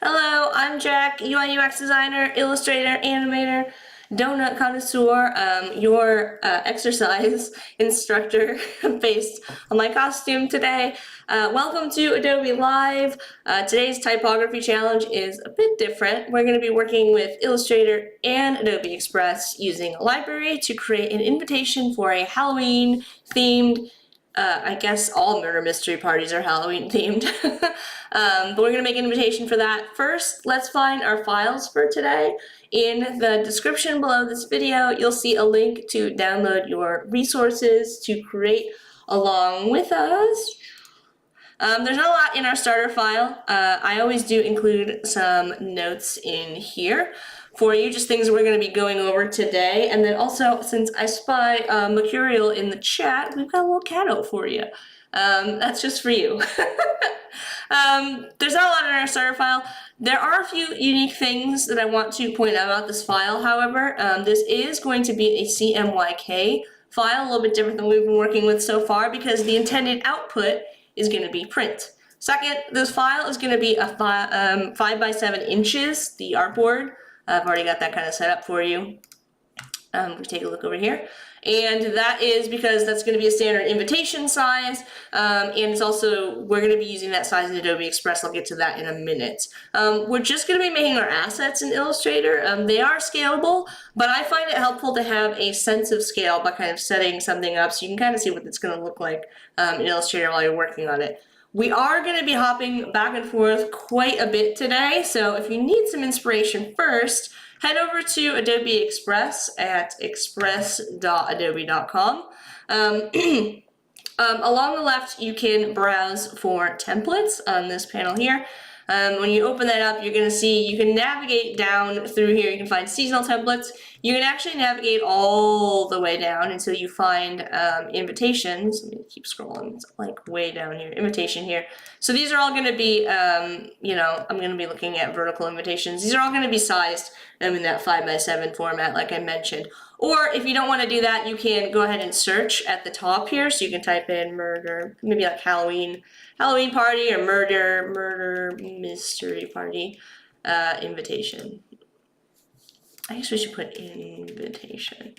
Hello, I'm Jack, UI UX designer, illustrator, animator, donut connoisseur, your exercise instructor based on my costume today. Welcome to Adobe Live. Today's typography challenge is a bit different. We're going to be working with Illustrator and Adobe Express using a library to create an invitation for a Halloween themed I guess all murder mystery parties are Halloween themed. But we're going to make an invitation for that. First, let's find our files for today. In the description below this video, you'll see a link to download your resources to create along with us. There's not a lot in our starter file. I always do include some notes in here for you, just things we're going to be going over today. And then also, since I spy Mercurial in the chat, we've got a little cat out for you. That's just for you. There's not a lot in our starter file. There are a few unique things that I want to point out about this file, however. This is going to be a CMYK file, a little bit different than we've been working with so far because the intended output is going to be print. Second, this file is going to be a 5 by 7 inches, the artboard. I've already got that kind of set up for you. We take a look over here. And that is because that's going to be a standard invitation size, and it's also, we're going to be using that size in Adobe Express. I'll get to that in a minute. We're just going to be making our assets in Illustrator. They are scalable, but I find it helpful to have a sense of scale by kind of setting something up so you can kind of see what it's going to look like in Illustrator while you're working on it. We are going to be hopping back and forth quite a bit today, so if you need some inspiration first, head over to Adobe Express at express.adobe.com. Along the left, you can browse for templates on this panel here. When you open that up, you're going to see you can navigate down through here. You can find seasonal templates. You can actually navigate all the way down until you find invitations. Let me keep scrolling. It's like way down here. Invitation here. So these are all going to be, you know, I'm going to be looking at vertical invitations. These are all going to be sized in that 5 by 7 format, like I mentioned. Or if you don't want to do that, you can go ahead and search at the top here. So you can type in murder, maybe like Halloween party or murder mystery party invitation. I guess we should put invitation.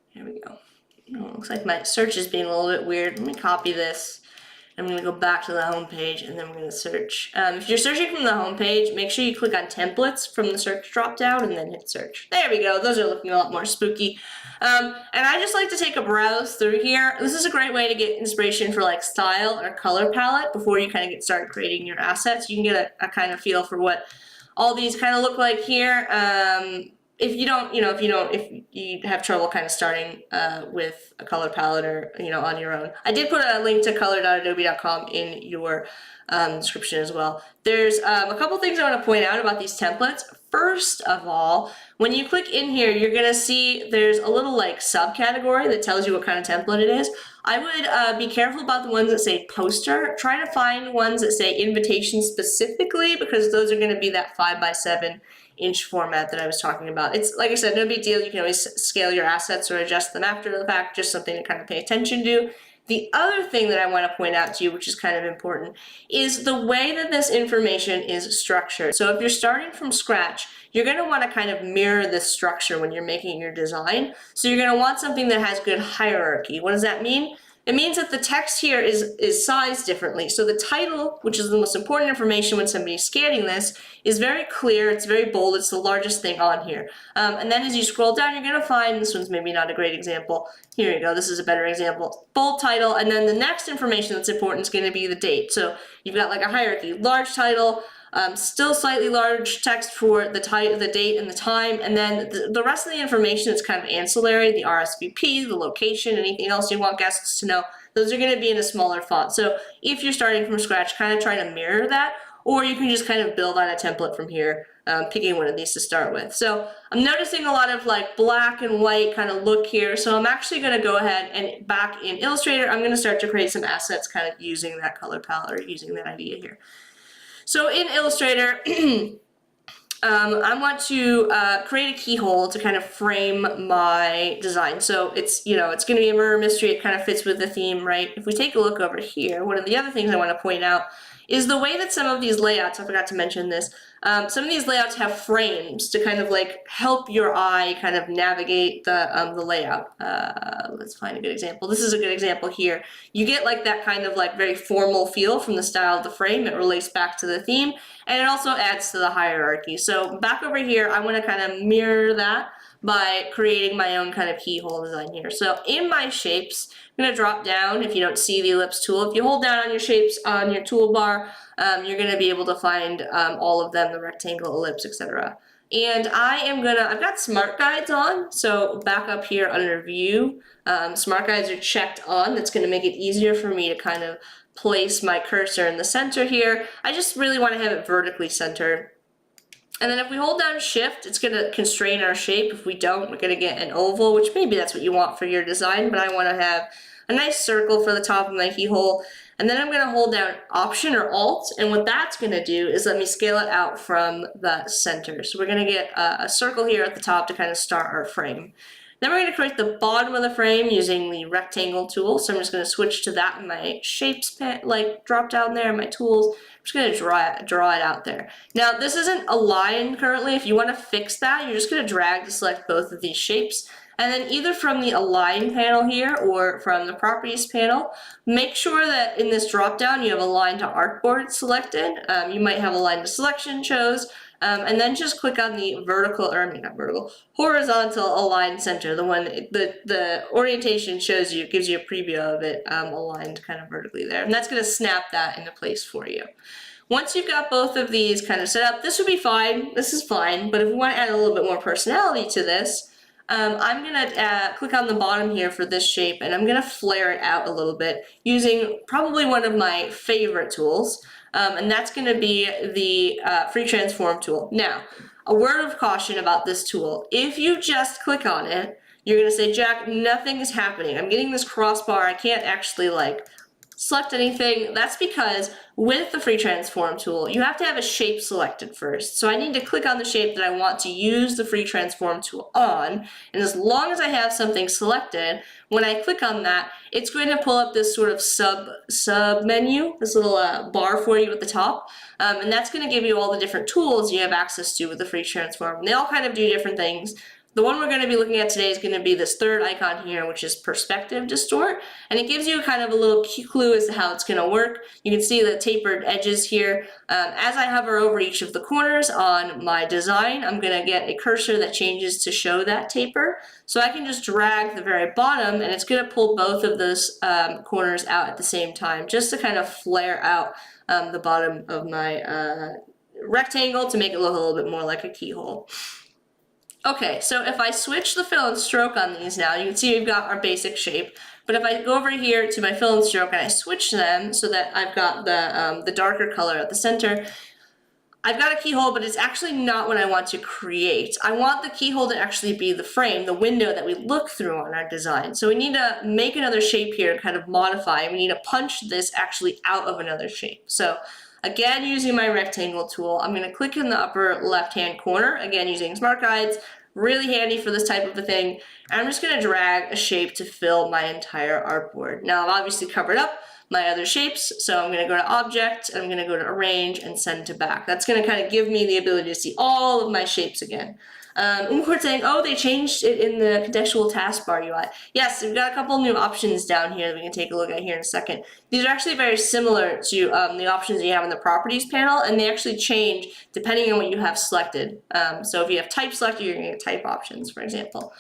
Here we go. Oh, looks like my search is being a little bit weird. Let me copy this. I'm going to go back to the home page and then we're going to search. If you're searching from the home page, make sure you click on templates from the search drop down and then hit search. There we go. Those are looking a lot more spooky. And I just like to take a browse through here. This is a great way to get inspiration for like style or color palette before you kind of get started creating your assets. You can get a kind of feel for what all these kind of look like here. If you have trouble kind of starting with a color palette or, on your own. I did put a link to color.adobe.com in your description as well. There's a couple things I want to point out about these templates. First of all, when you click in here, you're going to see there's a little like subcategory that tells you what kind of template it is. I would be careful about the ones that say poster. Try to find ones that say invitation specifically because those are going to be that 5 by 7 inch format that I was talking about. It's like I said, no big deal. You can always scale your assets or adjust them after the fact, just something to kind of pay attention to. The other thing that I want to point out to you, which is kind of important, is the way that this information is structured. So if you're starting from scratch, you're going to want to kind of mirror this structure when you're making your design. So you're going to want something that has good hierarchy. What does that mean? It means that the text here is sized differently. So the title, which is the most important information when somebody's scanning this, is very clear, it's very bold, it's the largest thing on here. And then as you scroll down, you're going to find, this one's maybe not a great example. Here you go, this is a better example. Bold title, and then the next information that's important is going to be the date. So you've got like a hierarchy, large title, still slightly large text for the date and the time, and then the rest of the information is kind of ancillary, the RSVP, the location, anything else you want guests to know, those are going to be in a smaller font. So if you're starting from scratch, kind of try to mirror that, or you can just kind of build on a template from here, picking one of these to start with. So I'm noticing a lot of like black and white kind of look here, so I'm actually going to go ahead and back in Illustrator, I'm going to start to create some assets kind of using that color palette or using that idea here. So in Illustrator, I want to create a keyhole to kind of frame my design. So it's going to be a murder mystery. It kind of fits with the theme, right? If we take a look over here, one of the other things I want to point out is the way that some of these layouts, I forgot to mention this, some of these layouts have frames to kind of like help your eye kind of navigate the layout. Let's find a good example. This is a good example here. You get like that kind of like very formal feel from the style of the frame. It relates back to the theme, and it also adds to the hierarchy. So back over here, I want to kind of mirror that by creating my own kind of keyhole design here. So in my shapes, I'm going to drop down. If you don't see the ellipse tool, if you hold down on your shapes on your toolbar, you're going to be able to find all of them, the rectangle, ellipse, etc. And I've got smart guides on, so back up here under view, smart guides are checked on. That's going to make it easier for me to kind of place my cursor in the center here. I just really want to have it vertically centered. And then if we hold down shift, it's going to constrain our shape. If we don't, we're going to get an oval, which maybe that's what you want for your design, but I want to have a nice circle for the top of my keyhole. And then I'm going to hold down Option or Alt, and what that's going to do is let me scale it out from the center. So we're going to get a circle here at the top to kind of start our frame. Then we're going to create the bottom of the frame using the rectangle tool. So I'm just going to switch to that in my shapes, like drop down there in my tools. I'm just going to draw it out there. Now this isn't aligned currently. If you want to fix that, you're just going to drag to select both of these shapes. And then either from the Align panel here or from the Properties panel, make sure that in this drop-down you have Align to Artboard selected. You might have Align to Selection chose, and then just click on the horizontal Align Center, the one, the orientation shows you, gives you a preview of it aligned kind of vertically there. And that's going to snap that into place for you. Once you've got both of these kind of set up, this would be fine, this is fine, but if we want to add a little bit more personality to this, I'm going to click on the bottom here for this shape, and I'm going to flare it out a little bit using probably one of my favorite tools, and that's going to be the Free Transform tool. Now, a word of caution about this tool. If you just click on it, you're going to say, Jack, nothing is happening. I'm getting this crossbar. I can't actually like select anything. That's because with the Free Transform tool, you have to have a shape selected first. So I need to click on the shape that I want to use the Free Transform tool on, and as long as I have something selected, when I click on that, it's going to pull up this sort of sub menu, this little bar for you at the top, and that's going to give you all the different tools you have access to with the Free Transform. And they all kind of do different things. The one we're going to be looking at today is going to be this third icon here, which is Perspective Distort, and it gives you kind of a little clue as to how it's going to work. You can see the tapered edges here. As I hover over each of the corners on my design, I'm going to get a cursor that changes to show that taper. So I can just drag the very bottom, and it's going to pull both of those corners out at the same time, just to kind of flare out the bottom of my rectangle to make it look a little bit more like a keyhole. Okay, so if I switch the fill and stroke on these now, you can see we've got our basic shape. But if I go over here to my fill and stroke and I switch them so that I've got the darker color at the center, I've got a keyhole, but it's actually not what I want to create. I want the keyhole to actually be the frame, the window that we look through on our design. So we need to make another shape here and kind of modify, and we need to punch this actually out of another shape. So again, using my rectangle tool, I'm going to click in the upper left-hand corner, again using Smart Guides, really handy for this type of a thing, and I'm just going to drag a shape to fill my entire artboard. Now I've obviously covered up my other shapes, so I'm going to go to Object, and I'm going to go to Arrange and Send to Back. That's going to kind of give me the ability to see all of my shapes again. Umkort's saying, oh, they changed it in the contextual taskbar UI. Yes, we've got a couple new options down here that we can take a look at here in a second. These are actually very similar to the options you have in the Properties panel, and they actually change depending on what you have selected. So if you have type selected, you're going to get type options, for example.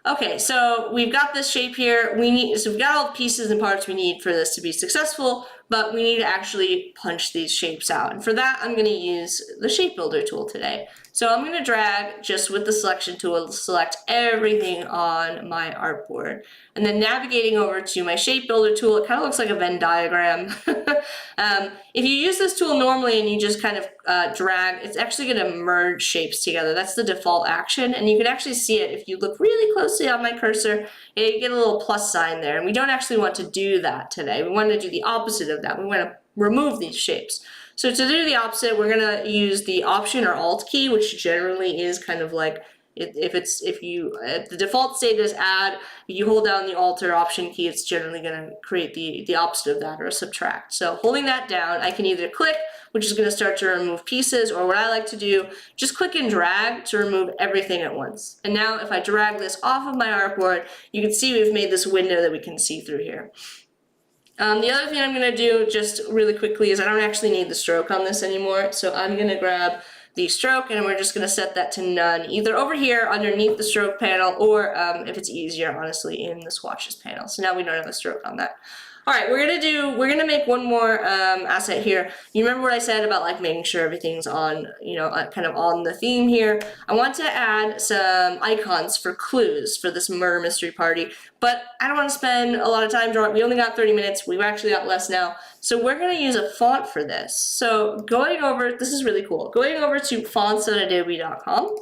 Okay, so we've got this shape here. So we've got all the pieces and parts we need for this to be successful, but we need to actually punch these shapes out. And for that, I'm going to use the Shape Builder tool today. So I'm going to drag just with the selection tool to select everything on my artboard. And then navigating over to my Shape Builder tool, it kind of looks like a Venn diagram. If you use this tool normally and you just kind of drag, it's actually going to merge shapes together. That's the default action, and you can actually see it if you look really closely on my cursor. You get a little plus sign there, and we don't actually want to do that today. We want to do the opposite of that. We want to remove these shapes. So to do the opposite, we're going to use the Option or Alt key, which generally is kind of like If the default state is add, if you hold down the Alt or Option key, it's generally going to create the opposite of that, or subtract. So holding that down, I can either click, which is going to start to remove pieces, or what I like to do, just click and drag to remove everything at once. And now if I drag this off of my artboard, you can see we've made this window that we can see through here. The other thing I'm going to do just really quickly is I don't actually need the stroke on this anymore, so I'm going to grab the stroke and we're just going to set that to none, either over here underneath the stroke panel, or if it's easier, honestly, in the swatches panel. So now we don't have a stroke on that. All right, we're gonna make one more asset here. You remember what I said about like making sure everything's on, kind of on the theme here. I want to add some icons for clues for this murder mystery party, but I don't want to spend a lot of time drawing. We only got 30 minutes. We've actually got less now. So we're gonna use a font for this. So going over, this is really cool. Going over to fonts.adobe.com.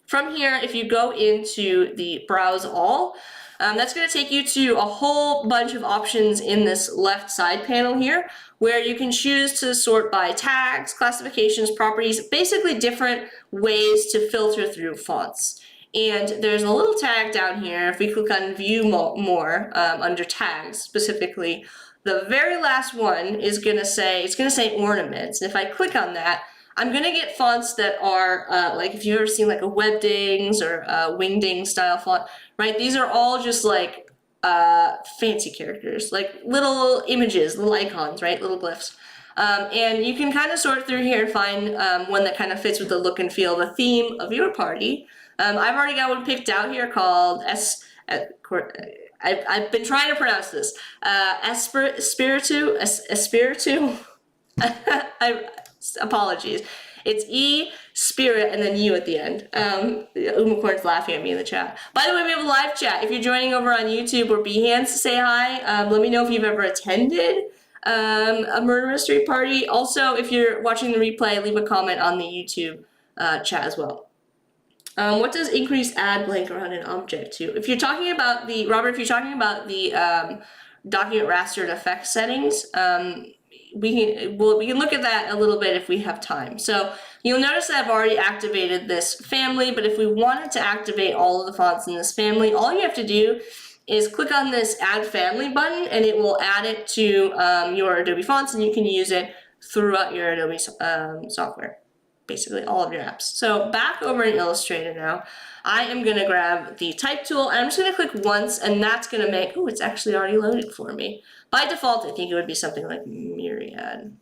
From here, if you go into the Browse All, that's going to take you to a whole bunch of options in this left side panel here, where you can choose to sort by tags, classifications, properties, basically different ways to filter through fonts. And there's a little tag down here. If we click on View More under tags specifically, the very last one is going to say, ornaments. And if I click on that, I'm going to get fonts that are, like if you've ever seen like a Webdings or a Wingdings style font, right? These are all just like fancy characters, like little images, little icons, right? Little glyphs. And you can kind of sort through here and find one that kind of fits with the look and feel, the theme of your party. I've already got one picked out here called I've been trying to pronounce this. Espiritu. Apologies. It's E, spirit, and then U at the end. Umacorn's laughing at me in the chat. By the way, we have a live chat. If you're joining over on YouTube or Behance, say hi. Let me know if you've ever attended a murder mystery party. Also, if you're watching the replay, leave a comment on the YouTube chat as well. What does increase add blank around an object to? If you're talking about the, Robert, if you're talking about the document raster and effect settings, we can look at that a little bit if we have time. So you'll notice that I've already activated this family, but if we wanted to activate all of the fonts in this family, all you have to do is click on this Add Family button, and it will add it to your Adobe fonts, and you can use it throughout your Adobe software, basically all of your apps. So back over in Illustrator now, I am going to grab the Type tool, and I'm just going to click once, and that's going to make, oh, it's actually already loaded for me. By default, I think it would be something like Myriad.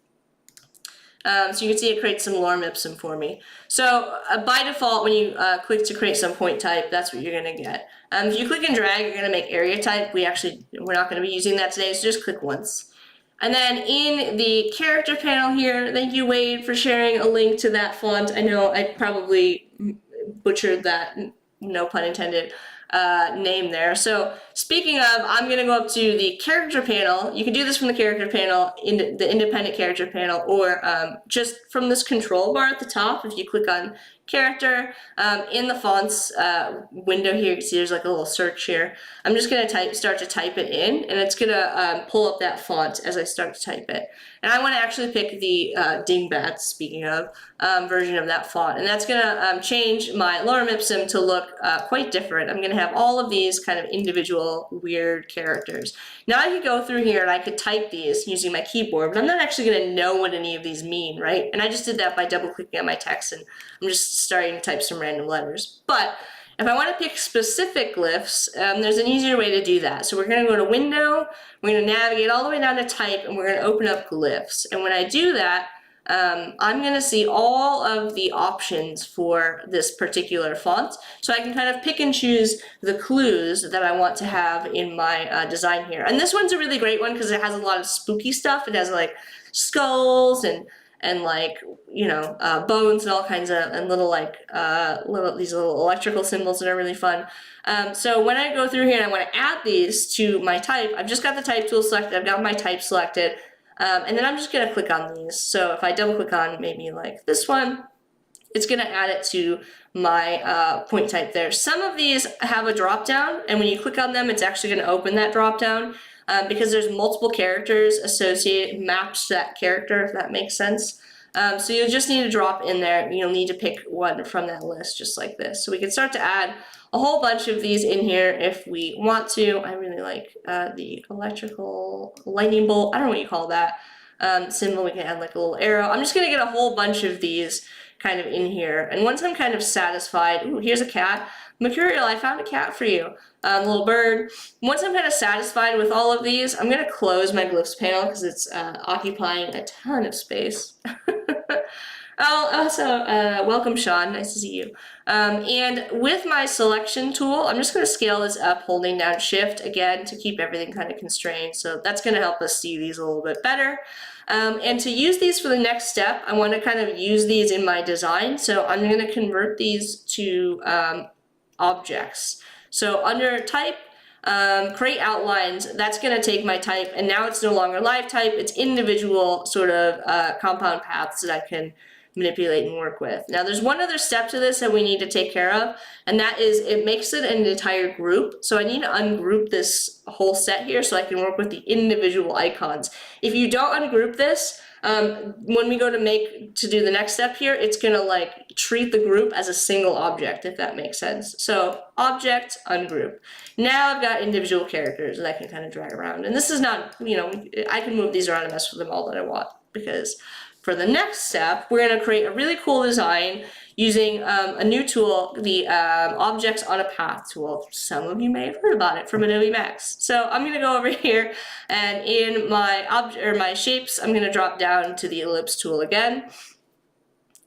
So you can see it creates some lorem ipsum for me. So by default, when you click to create some point type, that's what you're going to get. If you click and drag, you're going to make area type. We're not going to be using that today, so just click once. And then in the character panel here, thank you, Wade, for sharing a link to that font. I know I probably butchered that, no pun intended, name there. So speaking of, I'm going to go up to the character panel. You can do this from the character panel, in the independent character panel, or just from this control bar at the top. If you click on character, in the fonts window here, you can see there's like a little search here. I'm just going to start to type it in, and it's going to pull up that font as I start to type it. And I want to actually pick the Dingbats, speaking of, version of that font. And that's going to change my lorem ipsum to look quite different. I'm going to have all of these kind of individual weird characters. Now I could go through here and I could type these using my keyboard, but I'm not actually going to know what any of these mean, right? And I just did that by double clicking on my text, and I'm just starting to type some random letters. But if I want to pick specific glyphs, there's an easier way to do that. So we're going to go to Window, we're going to navigate all the way down to Type, and we're going to open up glyphs. And when I do that, I'm going to see all of the options for this particular font. So I can kind of pick and choose the clues that I want to have in my design here. And this one's a really great one because it has a lot of spooky stuff. It has like skulls and like, bones and all kinds of, and little like, these little electrical symbols that are really fun. So when I go through here and I want to add these to my type, I've just got the Type tool selected, I've got my type selected, and then I'm just going to click on these. So if I double click on maybe like this one, it's going to add it to my point type there. Some of these have a drop down, and when you click on them, it's actually going to open that drop down. Because there's multiple characters associated, mapped to that character, if that makes sense. So you'll just need to drop in there. You'll need to pick one from that list just like this. So we can start to add a whole bunch of these in here if we want to. I really like the electrical lightning bolt. I don't know what you call that symbol. We can add like a little arrow. I'm just going to get a whole bunch of these kind of in here. And once I'm kind of satisfied, ooh, here's a cat. Mercurial, I found a cat for you, little bird. Once I'm kind of satisfied with all of these, I'm going to close my glyphs panel because it's occupying a ton of space. Oh, also, welcome Sean, nice to see you. And with my selection tool, I'm just going to scale this up holding down shift again to keep everything kind of constrained. So that's going to help us see these a little bit better. And to use these for the next step, I want to kind of use these in my design. So I'm going to convert these to objects. So under type, create outlines, that's going to take my type, and now it's no longer live type, it's individual sort of compound paths that I can manipulate and work with. Now there's one other step to this that we need to take care of, and that is it makes it an entire group. So I need to ungroup this whole set here so I can work with the individual icons. If you don't ungroup this, when we go to do the next step here, it's gonna like treat the group as a single object, if that makes sense. So object, ungroup. Now I've got individual characters that I can kind of drag around. And this is not, I can move these around and mess with them all that I want, because for the next step, we're going to create a really cool design using a new tool, the Objects on a Path tool. Some of you may have heard about it from Adobe Max. So I'm going to go over here, and in my shapes, I'm going to drop down to the ellipse tool again.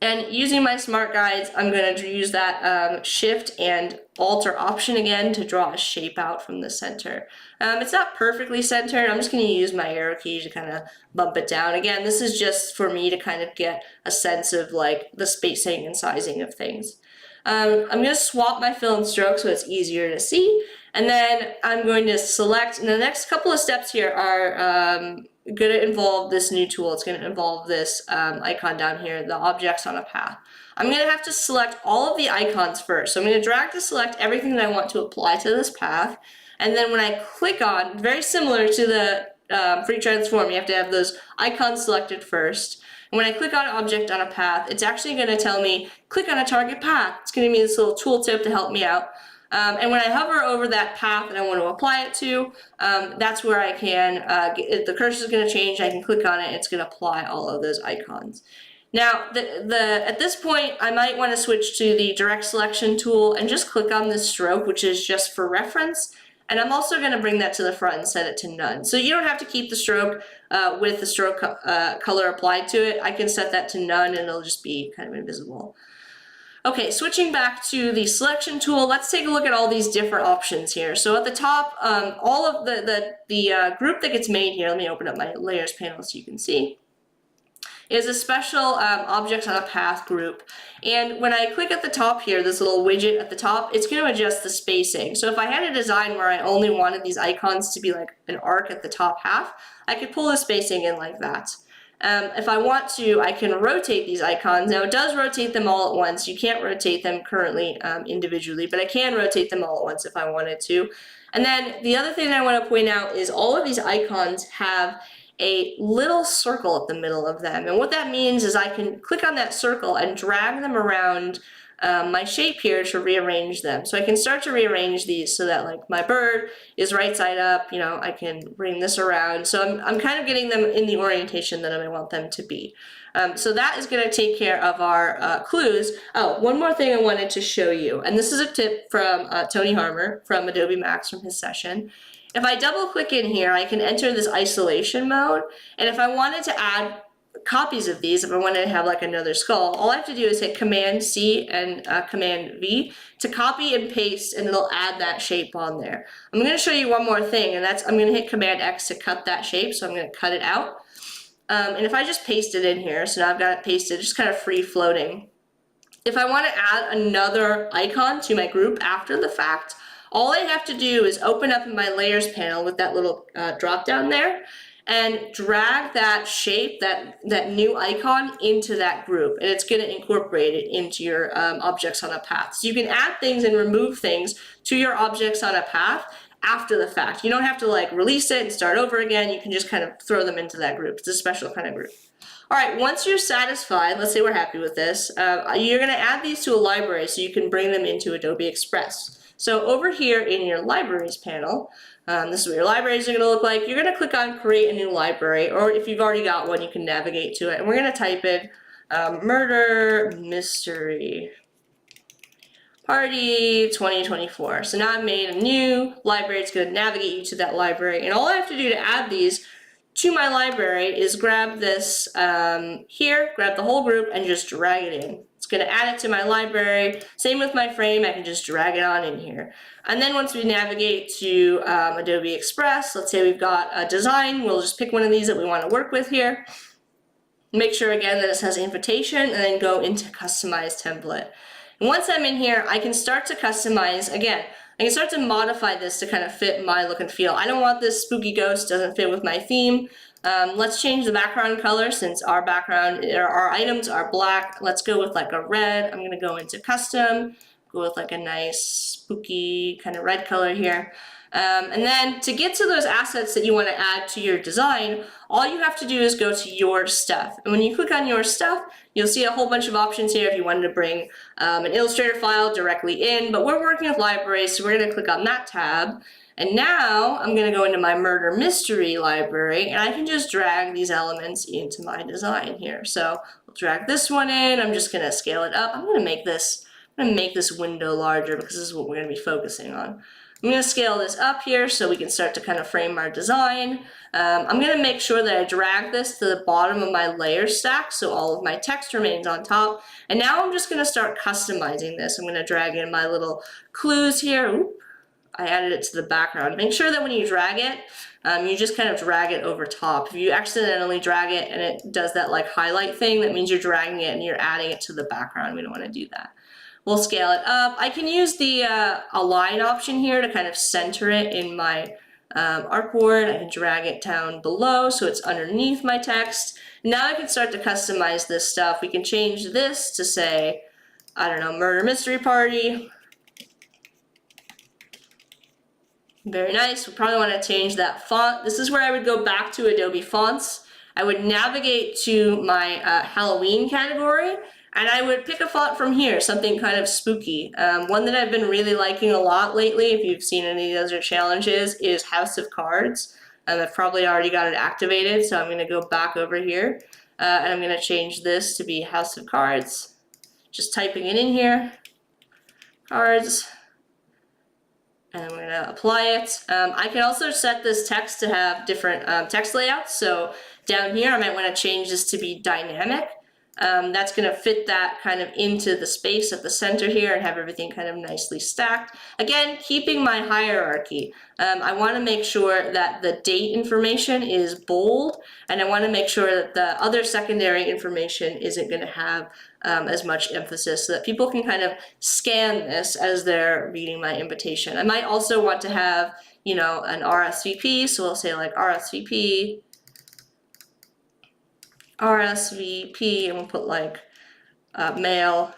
And using my smart guides, I'm going to use that shift and alter option again to draw a shape out from the center. It's not perfectly centered. I'm just going to use my arrow key to kind of bump it down. Again, this is just for me to kind of get a sense of like the spacing and sizing of things. I'm going to swap my fill and stroke so it's easier to see. And then I'm going to select, and the next couple of steps here are going to involve this new tool. It's going to involve this icon down here, the objects on a path. I'm going to have to select all of the icons first. So I'm going to drag to select everything that I want to apply to this path. And then when I click on, very similar to the free transform, you have to have those icons selected first. And when I click on object on a path, it's actually going to tell me, click on a target path. It's going to give me this little tooltip to help me out. And when I hover over that path that I want to apply it to, that's where I can, the cursor is going to change, I can click on it, it's going to apply all of those icons. Now, at this point, I might want to switch to the direct selection tool and just click on this stroke, which is just for reference. And I'm also going to bring that to the front and set it to none. So you don't have to keep the stroke with the stroke color applied to it. I can set that to none and it'll just be kind of invisible. Okay, switching back to the selection tool, let's take a look at all these different options here. So at the top, all of the group that gets made here, let me open up my layers panel so you can see, is a special objects on a path group. And when I click at the top here, this little widget at the top, it's going to adjust the spacing. So if I had a design where I only wanted these icons to be like an arc at the top half, I could pull the spacing in like that. If I want to, I can rotate these icons. Now it does rotate them all at once. You can't rotate them currently individually, but I can rotate them all at once if I wanted to. And then the other thing that I want to point out is all of these icons have a little circle at the middle of them. And what that means is I can click on that circle and drag them around my shape here to rearrange them. So I can start to rearrange these so that like my bird is right side up, I can bring this around. So I'm kind of getting them in the orientation that I want them to be. So that is going to take care of our clues. Oh, one more thing I wanted to show you, and this is a tip from Tony Harmer from Adobe Max from his session. If I double click in here, I can enter this isolation mode, and if I wanted to add copies of these, if I wanted to have like another skull, all I have to do is hit Command C and Command V to copy and paste, and it'll add that shape on there. I'm going to show you one more thing, and that's I'm going to hit Command X to cut that shape, so I'm going to cut it out. And if I just paste it in here, so now I've got it pasted, just kind of free floating. If I want to add another icon to my group after the fact, all I have to do is open up in my layers panel with that little drop down there and drag that shape, that new icon into that group, and it's going to incorporate it into your objects on a path. So you can add things and remove things to your objects on a path after the fact. You don't have to like release it and start over again. You can just kind of throw them into that group. It's a special kind of group. All right, once you're satisfied, let's say we're happy with this, you're going to add these to a library so you can bring them into Adobe Express. So over here in your libraries panel, this is what your libraries are going to look like. You're going to click on create a new library, or if you've already got one, you can navigate to it. And we're going to type in Murder Mystery Party 2024. So now I've made a new library. It's going to navigate you to that library. And all I have to do to add these to my library is grab this here, grab the whole group, and just drag it in. It's going to add it to my library. Same with my frame, I can just drag it on in here. And then once we navigate to Adobe Express, let's say we've got a design, we'll just pick one of these that we want to work with here. Make sure again that it says invitation, and then go into customize template. And once I'm in here, I can start to customize. Again, I can start to modify this to kind of fit my look and feel. I don't want this spooky ghost, doesn't fit with my theme. Let's change the background color since our background, our items are black. Let's go with like a red. I'm going to go into custom, go with like a nice spooky kind of red color here. And then to get to those assets that you want to add to your design, all you have to do is go to your stuff. And when you click on your stuff, you'll see a whole bunch of options here if you wanted to bring an Illustrator file directly in, but we're working with libraries, so we're going to click on that tab. And now I'm going to go into my Murder Mystery library, and I can just drag these elements into my design here. So I'll drag this one in. I'm just going to scale it up. I'm going to make this window larger because this is what we're going to be focusing on. I'm going to scale this up here so we can start to kind of frame our design. I'm going to make sure that I drag this to the bottom of my layer stack so all of my text remains on top. And now I'm just going to start customizing this. I'm going to drag in my little clues here. Oop, I added it to the background. Make sure that when you drag it, you just kind of drag it over top. If you accidentally drag it and it does that like highlight thing, that means you're dragging it and you're adding it to the background. We don't want to do that. We'll scale it up. I can use the align option here to kind of center it in my artboard. I can drag it down below so it's underneath my text. Now I can start to customize this stuff. We can change this to say, I don't know, Murder Mystery Party. Very nice. We probably want to change that font. This is where I would go back to Adobe Fonts. I would navigate to my Halloween category, and I would pick a font from here, something kind of spooky. One that I've been really liking a lot lately, if you've seen any of those or challenges, is House of Cards. I've probably already got it activated, so I'm going to go back over here, and I'm going to change this to be House of Cards. Just typing it in here, cards, and I'm going to apply it. I can also set this text to have different text layouts, so down here I might want to change this to be dynamic. That's going to fit that kind of into the space at the center here and have everything kind of nicely stacked. Again, keeping my hierarchy. I want to make sure that the date information is bold, and I want to make sure that the other secondary information isn't going to have as much emphasis so that people can kind of scan this as they're reading my invitation. I might also want to have, you know, an RSVP, so we'll say like RSVP, and we'll put like email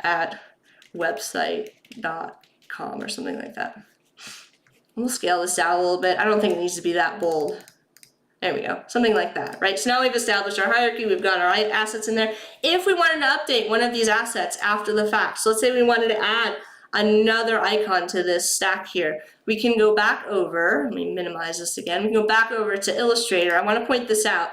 at website.com or something like that. We'll scale this down a little bit. I don't think it needs to be that bold. There we go, something like that, right? So now we've established our hierarchy, we've got our assets in there. If we wanted to update one of these assets after the fact, so let's say we wanted to add another icon to this stack here, we can go back over, let me minimize this again, we can go back over to Illustrator. I want to point this out.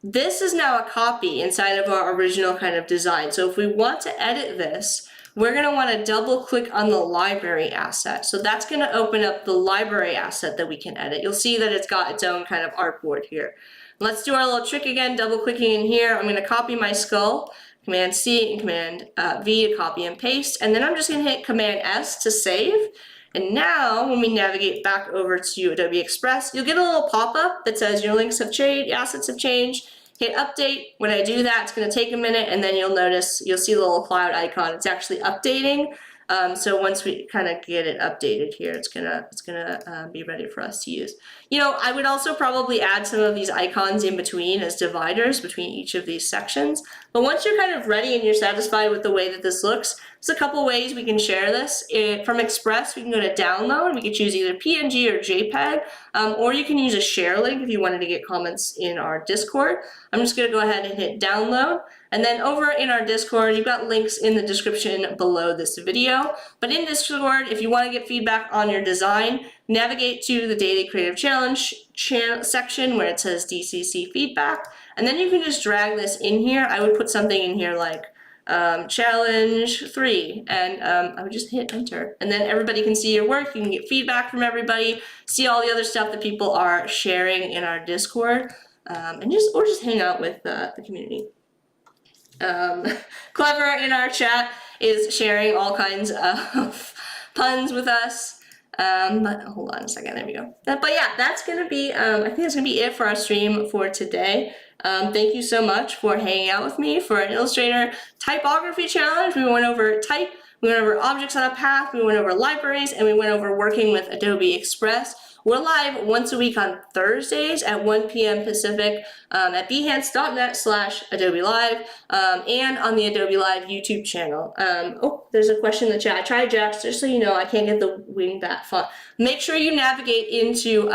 This is now a copy inside of our original kind of design. So if we want to edit this, we're going to want to double click on the library asset. So that's going to open up the library asset that we can edit. You'll see that it's got its own kind of artboard here. Let's do our little trick again, double clicking in here. I'm going to copy my skull, Command C and Command V to copy and paste, and then I'm just going to hit Command S to save. And now when we navigate back over to Adobe Express, you'll get a little pop-up that says your links have changed, your assets have changed. Hit update. When I do that, it's going to take a minute, and then you'll notice, you'll see the little cloud icon. It's actually updating. So once we kind of get it updated here, it's gonna be ready for us to use. You know, I would also probably add some of these icons in between as dividers between each of these sections. But once you're kind of ready and you're satisfied with the way that this looks, There's a couple ways we can share this. From Express, we can go to download. We can choose either PNG or JPEG, or you can use a share link if you wanted to get comments in our Discord. I'm just gonna go ahead and hit download. And then over in our Discord, you've got links in the description below this video. But in Discord, if you want to get feedback on your design, navigate to the Daily Creative Challenge section where it says DCC feedback. And then you can just drag this in here. I would put something in here like challenge 3, and I would just hit enter. And then everybody can see your work. You can get feedback from everybody, see all the other stuff that people are sharing in our Discord, and just hang out with the community. Clever in our chat is sharing all kinds of puns with us. But hold on a second, there we go. But yeah, that's gonna be, I think that's gonna be it for our stream for today. Thank you so much for hanging out with me for an Illustrator typography challenge. We went over type, we went over objects on a path, we went over libraries, and we went over working with Adobe Express. We're live once a week on Thursdays at 1 p.m. Pacific at behance.net/Adobe Live and on the Adobe Live YouTube channel. Oh, there's a question in the chat. I tried Jax, just so you know, I can't get the wingbat font. Make sure you navigate into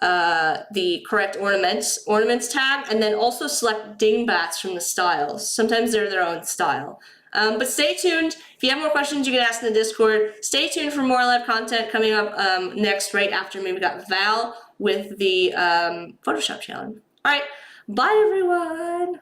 the correct ornaments tab, and then also select dingbats from the styles. Sometimes they're their own style. But stay tuned. If you have more questions, you can ask in the Discord. Stay tuned for more live content coming up next, right after me. We got Val with the Photoshop challenge. All right, bye everyone.